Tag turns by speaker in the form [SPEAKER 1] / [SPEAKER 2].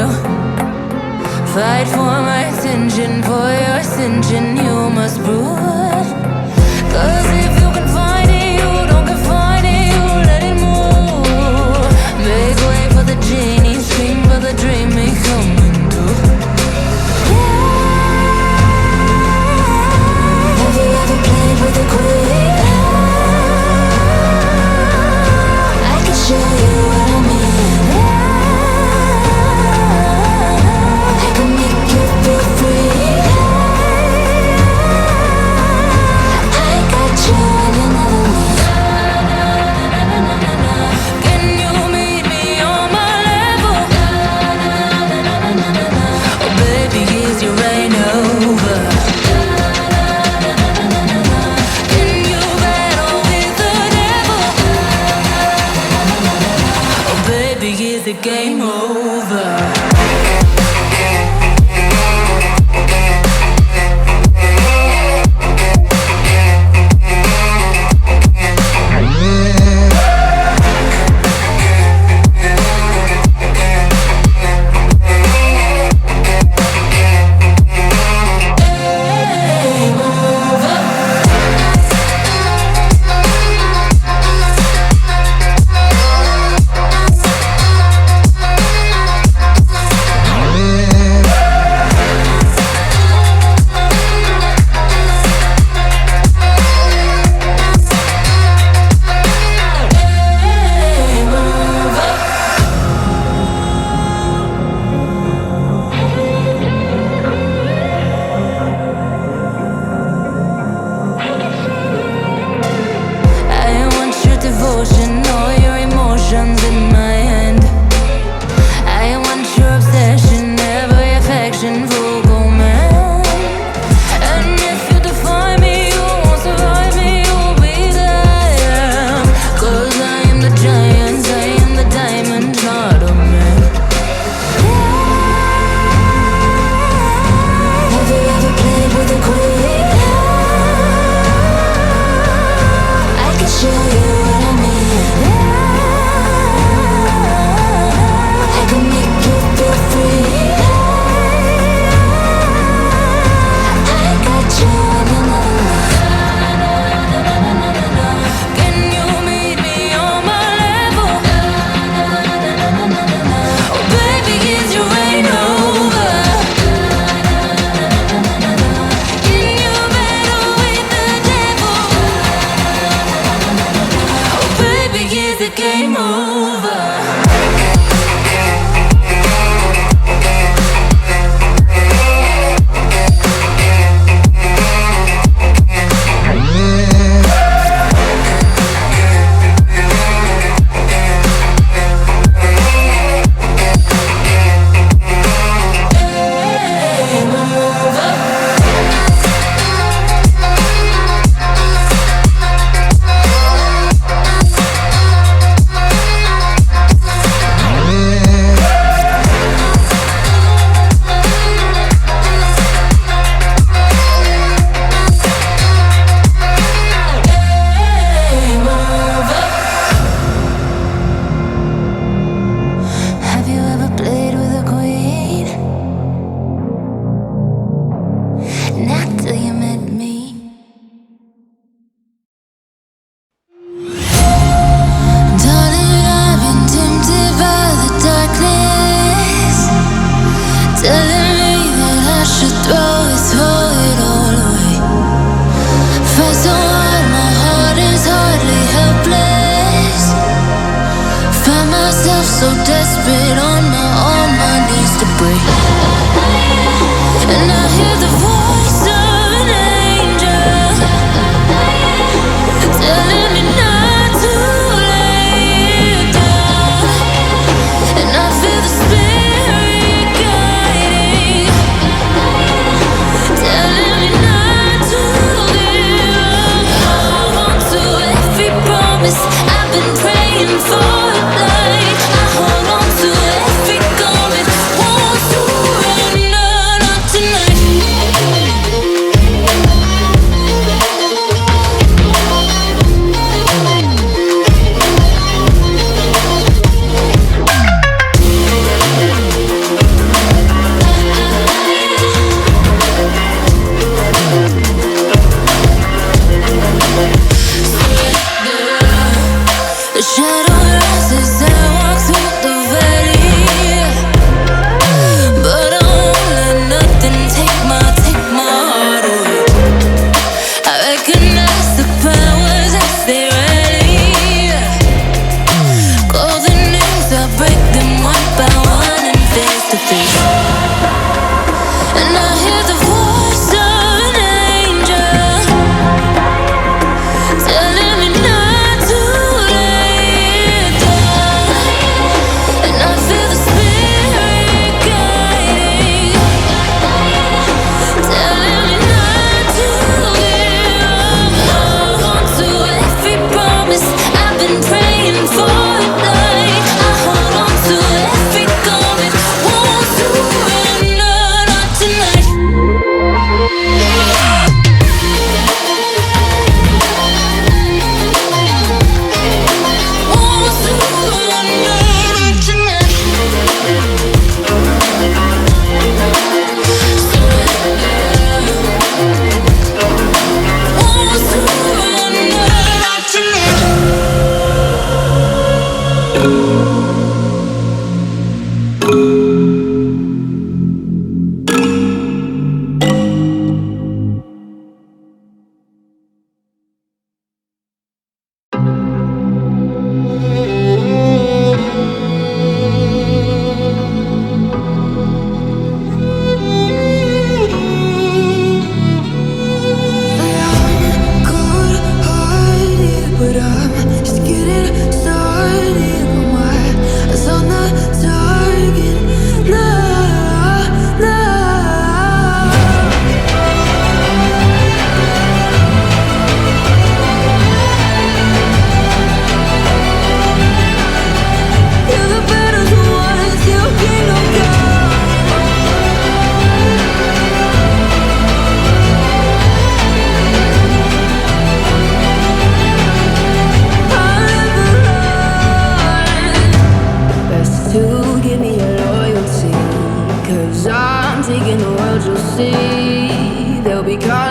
[SPEAKER 1] you. Fight for my attention, for your ascension, you must prove. Cause if you can find it, you don't confine it, you let it move. Make way for the genie, scream for the dream, may come true. Have you ever played with a queen? I can show you what I mean. I can make you feel free. I got you when you never leave. Can you meet me on my level? Oh baby, is your reign over? Can you battle with the devil? Oh baby, is the game over? All your emotions in my hand. I want your obsession, every affection, full command. And if you define me, you won't survive me, you'll be there. Cause I am the giant, I am the diamond, not a man. Have you ever played with a queen? I can show you what I mean. I can make you feel free. I got you when you never leave. Can you meet me on my level? Oh baby, is your reign over? Can you battle with the devil? Oh baby, is the game over? Have you ever played with a queen? Not till you met me. Darling, I've been tempted by the darkness, telling me that I should throw it all away. Fight so hard, my heart is hardly helpless. Find myself so desperate on my knees to break. And I hear the voice of an angel telling me not to lay down. And I feel the spirit guiding, telling me not to give up. Hold on to every promise I've been praying for. Like I hold on to every goal this. And I hear the voice of an angel telling me not to lay it down. And I feel the spirit guiding, telling me not to give up. Hold on to every promise I've been praying for at night. I hold on to every garment, won't surrender, not tonight. Won't surrender, not tonight. Won't surrender, not tonight. Cold-hearted, but I'm just getting started. Put my eyes on the target. Nah, nah. You're the battles won, still kingdom come. Best to give me your loyalty, 'cause I'm taking the world, you'll see. They'll be caught